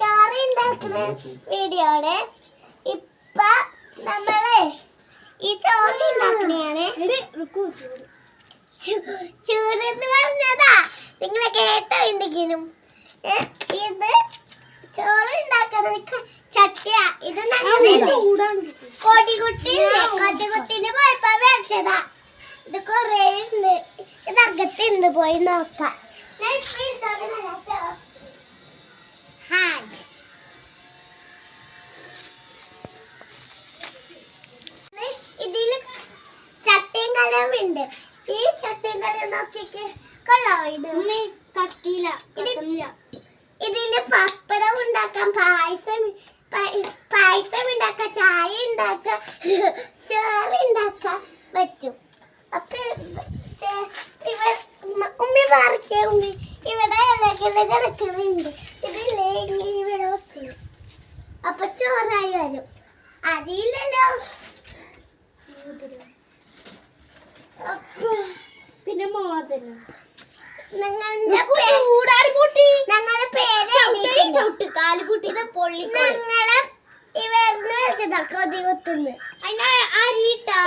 ചോറ് ഉണ്ടാക്കുന്ന വീഡിയോ ആണ്. ഇപ്പൊ നമ്മള് ഈ ചോറ് ഉണ്ടാക്കണയാണ്. ചൂടെന്ന് പറഞ്ഞതാ നിങ്ങളെ കേട്ടോ എന്തെങ്കിലും. ഇത് ചോറ് ഉണ്ടാക്കുന്ന ചട്ടിയ. ഇത് കൊടികുട്ടിന് പോയപ്പോ മേടിച്ചതാ. ഇത് കൊറേ ഉണ്ട്. ഇത് അകത്തുണ്ട്, പോയി നോക്കാം. ഇതില് ചട്ടിയും കലമുണ്ട്. ഈ ചട്ടിയും കലം നോക്കിക്ക് കൊള്ളാവോ? ഇത് കത്തിയില്ല. ഇതില് പപ്പടം ഉണ്ടാക്കാം, പായസം ഉണ്ടാക്കാം, ചായ ഉണ്ടാക്കാം, ചോറ് ഉണ്ടാക്കാൻ പറ്റും. അപ്പൊ ഉമ്മി പാർക്കേ ഉമ്മി ഇവിടെ ഇലകള് കിടക്കുന്നുണ്ട്. ഇതില്ലേ ഇവിടെ വെക്കണം. അപ്പൊ ചോറായി വരും. അറിയില്ലല്ലോ. പിന്നെ മോതിരം ഞങ്ങളുടെ പേര് കാലുപൂട്ടി. ഇത് പൊള്ളി. ഞങ്ങളെ ഇവന്ന് വെച്ചതാ കൊതി കുത്തുന്നു. അതിനാ അരിയിട്ടാ